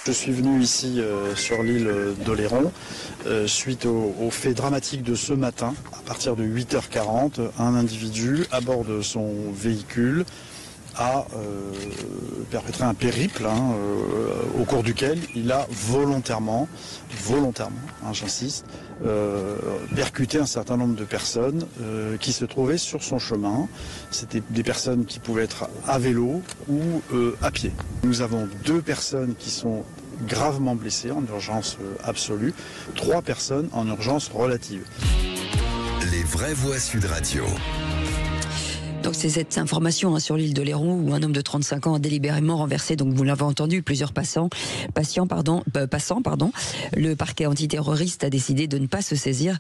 Je suis venu ici sur l'île d'Oléron suite au fait dramatique de ce matin. À partir de 8h40, un individu à bord de son véhicule a perpétré un périple au cours duquel il a volontairement, j'insiste, percuté un certain nombre de personnes qui se trouvaient sur son chemin. C'était des personnes qui pouvaient être à vélo ou à pied. Nous avons 2 personnes qui sont gravement blessées en urgence absolue, 3 personnes en urgence relative. Les vraies voix Sud Radio. Donc c'est cette information sur l'île d'Oléron où un homme de 35 ans a délibérément renversé, donc vous l'avez entendu, plusieurs passants. Le parquet antiterroriste a décidé de ne pas se saisir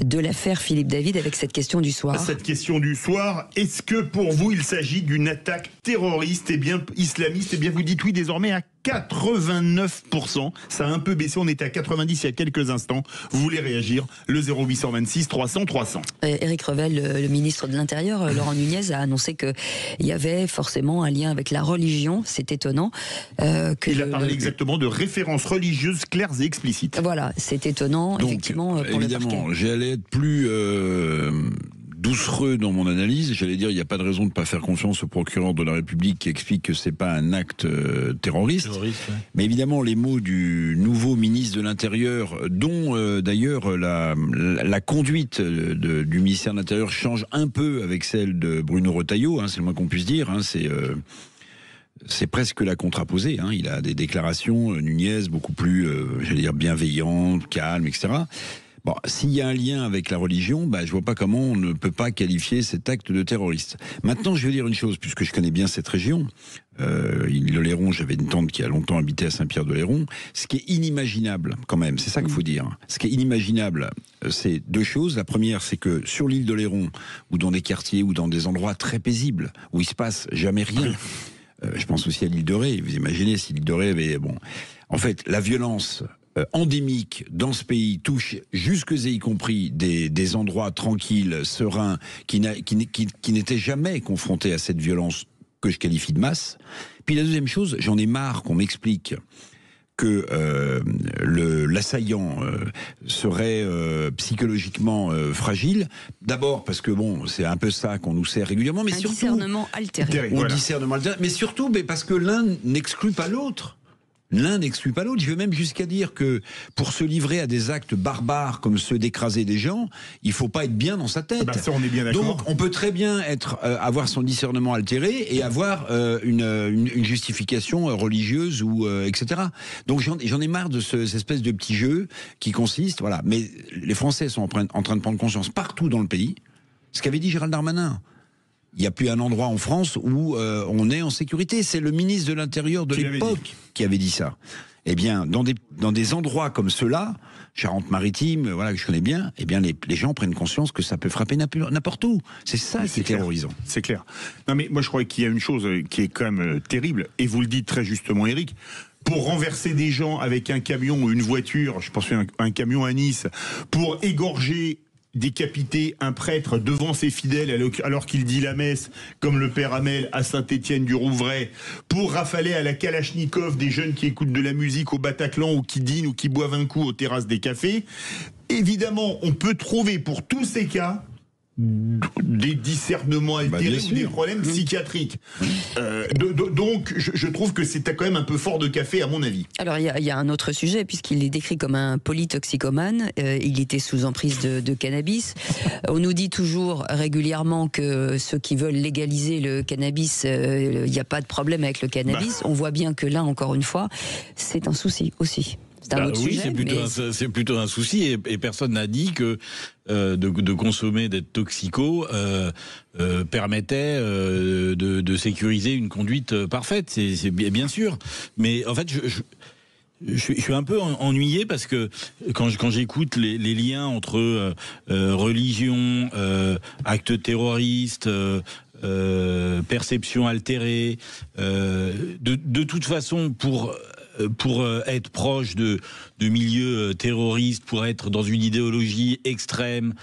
de l'affaire Philippe David avec cette question du soir. Cette question du soir, est-ce que pour vous il s'agit d'une attaque terroriste islamiste? Eh bien vous dites oui désormais à 89%. Ça a un peu baissé, on était à 90 il y a quelques instants. Vous voulez réagir? Le 0826 300 300. Éric Revel, le ministre de l'Intérieur, Laurent Nunez, a annoncé qu'il y avait forcément un lien avec la religion. C'est étonnant. Il a parlé exactement de références religieuses claires et explicites. Voilà, c'est étonnant. Donc, effectivement, pour évidemment, le parquet. j'allais être plus doucereux dans mon analyse. J'allais dire, il n'y a pas de raison de ne pas faire confiance au procureur de la République qui explique que c'est pas un acte terroriste. Ouais. Mais évidemment, les mots du nouveau ministre de l'Intérieur, dont d'ailleurs la conduite du ministère de l'Intérieur change un peu avec celle de Bruno Retailleau, c'est le moins qu'on puisse dire. C'est presque la contraposée. Il a des déclarations, Nunez, beaucoup plus, bienveillantes, calmes, etc. Bon, s'il y a un lien avec la religion, je vois pas comment on ne peut pas qualifier cet acte de terroriste. Maintenant, je veux dire une chose, puisque je connais bien cette région. L'Oléron, j'avais une tante qui a longtemps habité à Saint-Pierre-d'Oléron. Ce qui est inimaginable, quand même, c'est ça qu'il faut dire. Ce qui est inimaginable, c'est 2 choses. La première, c'est que sur l'île d'Oléron, ou dans des quartiers, ou dans des endroits très paisibles, où il se passe jamais rien. Je pense aussi à l'île de Ré. Vous imaginez si l'île de Ré avait... En fait, la violence endémique dans ce pays touche jusque et y compris des endroits tranquilles, sereins, qui n'étaient jamais confrontés à cette violence que je qualifie de masse. Puis la deuxième chose, j'en ai marre qu'on m'explique que l'assaillant serait psychologiquement fragile. D'abord parce que c'est un peu ça qu'on nous sert régulièrement, mais surtout discernement altéré. Discernement altéré, mais surtout parce que l'un n'exclut pas l'autre. L'un n'exclut pas l'autre. Je vais même jusqu'à dire que pour se livrer à des actes barbares comme ceux d'écraser des gens, il faut pas être bien dans sa tête. Ça, on est bien d'accord. Donc, on peut très bien avoir son discernement altéré et avoir une justification religieuse ou etc. Donc, j'en ai marre de cette espèce de petit jeu qui consiste, voilà. Mais les Français sont en train de prendre conscience partout dans le pays. Ce qu'avait dit Gérald Darmanin. Il n'y a plus un endroit en France où on est en sécurité. C'est le ministre de l'Intérieur de l'époque qui avait dit ça. Eh bien, dans des endroits comme ceux-là, Charente-Maritime, que je connais bien, eh bien, les gens prennent conscience que ça peut frapper n'importe où. C'est ça qui est terrorisant. C'est clair. Non, mais moi, je crois qu'il y a une chose qui est quand même terrible, et vous le dites très justement, Éric. Pour renverser des gens avec un camion ou une voiture, je pense un camion à Nice, pour égorger, décapiter un prêtre devant ses fidèles alors qu'il dit la messe, comme le père Hamel à Saint-Étienne-du-Rouvray, pour rafaler à la Kalachnikov des jeunes qui écoutent de la musique au Bataclan ou qui dînent ou qui boivent un coup aux terrasses des cafés. Évidemment, on peut trouver pour tous ces cas des discernements altérés ou des problèmes psychiatriques. Donc, je trouve que c'est quand même un peu fort de café, à mon avis. Alors, il y a un autre sujet, puisqu'il est décrit comme un polytoxicomane. Il était sous emprise de cannabis. On nous dit toujours régulièrement que ceux qui veulent légaliser le cannabis, il n'y a pas de problème avec le cannabis. On voit bien que là, encore une fois, c'est un souci aussi. C'est un autre sujet, c'est plutôt un souci, et personne n'a dit que de consommer, d'être toxico permettait de sécuriser une conduite parfaite. C'est bien sûr, mais en fait je suis un peu ennuyé parce que quand j'écoute les liens entre religion, actes terroristes, perception altérée, de toute façon, pour pour être proche de milieux terroristes, pour être dans une idéologie extrême,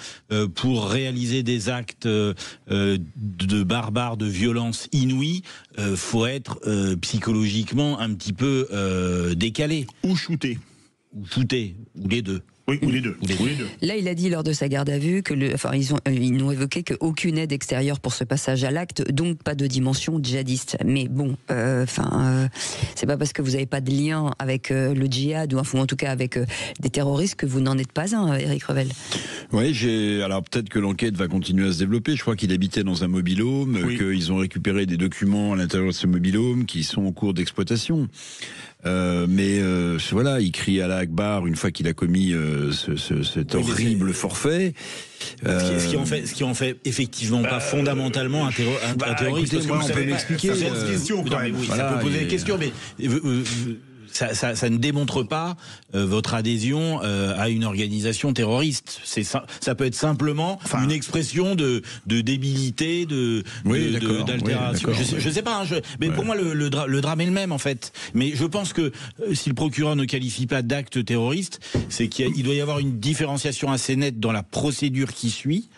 pour réaliser des actes de barbares, de violence inouïe, faut être psychologiquement un petit peu décalé. Ou shooté. Ou shooté, ou les deux. Oui, ou les deux. Là, il a dit lors de sa garde à vue que ils n'ont évoqué qu'aucune aide extérieure pour ce passage à l'acte, donc pas de dimension djihadiste. Mais bon, c'est pas parce que vous n'avez pas de lien avec le djihad ou en tout cas avec des terroristes que vous n'en êtes pas un, Éric Revel. Oui, alors peut-être que l'enquête va continuer à se développer. Je crois qu'il habitait dans un mobil-home, qu'ils ont récupéré des documents à l'intérieur de ce mobil-home qui sont en cours d'exploitation. Mais voilà, il crie Allah Akbar une fois qu'il a commis cet horrible forfait. Ce qui en fait effectivement pas fondamentalement un terroriste. Écoutez, on peut m'expliquer. C'est une question. Ça peut poser des questions, mais ça ne démontre pas votre adhésion à une organisation terroriste. Ça peut être simplement une expression de débilité, d'altération. Je sais pas. Mais pour moi, le drame est le même en fait. Mais je pense que si le procureur ne qualifie pas d'acte terroriste, c'est qu'il doit y avoir une différenciation assez nette dans la procédure qui suit,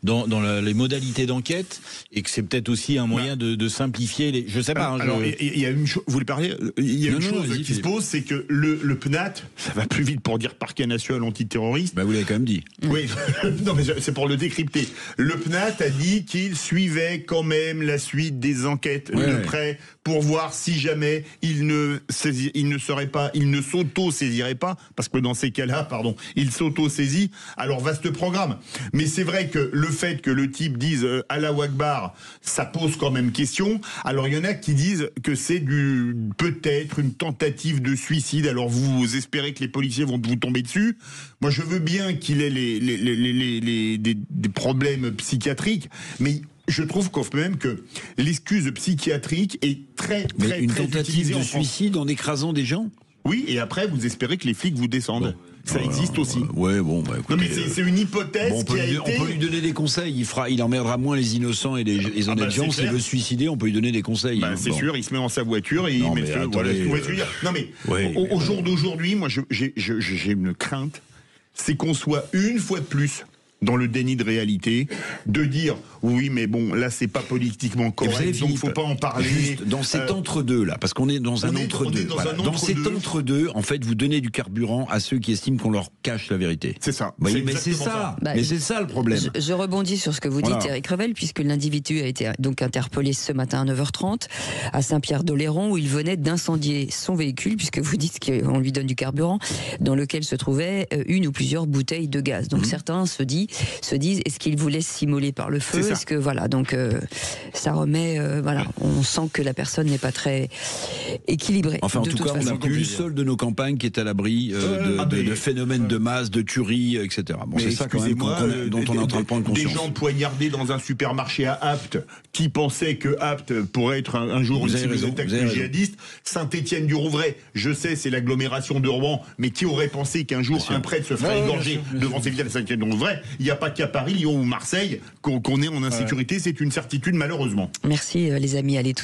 dans les modalités d'enquête, et que c'est peut-être aussi un moyen de simplifier les. Je sais pas. Alors, il y a une chose. Vous voulez parler? Il y a une chose qui se pose, c'est que le PNAT, ça va plus vite pour dire Parquet national antiterroriste. Bah vous l'avez quand même dit. Oui, non mais c'est pour le décrypter. Le PNAT a dit qu'il suivait quand même la suite des enquêtes de près pour voir si jamais il ne s'auto-saisirait pas, parce que dans ces cas-là, il s'auto-saisit. Alors vaste programme. Mais c'est vrai que le fait que le type dise Allahu Akbar, ça pose quand même question. Alors il y en a qui disent que c'est peut-être une tentative de suicide. Alors vous espérez que les policiers vont vous tomber dessus. Moi je veux bien qu'il ait des problèmes psychiatriques, mais je trouve quand même que l'excuse psychiatrique est très une très tentative de suicide en écrasant des gens. Oui, et après vous espérez que les flics vous descendent. Ça existe aussi. Ouais, bon, bah écoutez. Non, mais c'est une hypothèse on peut lui donner des conseils. Il emmerdera moins les innocents et les honnêtes gens. S'il veut se suicider, on peut lui donner des conseils. C'est sûr, il se met dans sa voiture et il met le feu. Voilà ce que je veux dire. Non, mais au jour d'aujourd'hui, moi, j'ai une crainte, c'est qu'on soit une fois de plus dans le déni de réalité, de dire oui mais bon là c'est pas politiquement correct, donc faut pas en parler. Juste dans cet entre-deux là, parce qu'on est dans un entre-deux. Dans cet entre-deux, en fait, vous donnez du carburant à ceux qui estiment qu'on leur cache la vérité. C'est ça. Mais c'est ça. Mais c'est ça le problème. Je rebondis sur ce que vous dites, Éric Revel, puisque l'individu a été donc interpellé ce matin à 9h30 à Saint-Pierre-d'Oléron, où il venait d'incendier son véhicule, puisque vous dites qu'on lui donne du carburant, dans lequel se trouvaient une ou plusieurs bouteilles de gaz. Donc certains se disent est-ce qu'il vous laisse s'immoler par le feu? Est-ce que donc ça remet on sent que la personne n'est pas très équilibrée. Enfin en tout cas, on n'a plus une seule de nos campagnes qui est à l'abri de phénomènes de masse, de tueries, etc. Bon, c'est ça quand même dont on est en train de prendre conscience. Des gens poignardés dans un supermarché à Apt qui pensaient que Apt pourrait être un jour une attaque djihadiste. Saint-Étienne-du-Rouvray, je sais, c'est l'agglomération de Rouen, mais qui aurait pensé qu'un jour un prêtre se ferait égorger devant ses villages à Saint-Étienne-du-Rouvray? Il n'y a pas qu'à Paris, Lyon ou Marseille qu'on est en insécurité, c'est une certitude malheureusement. Merci les amis, allez tout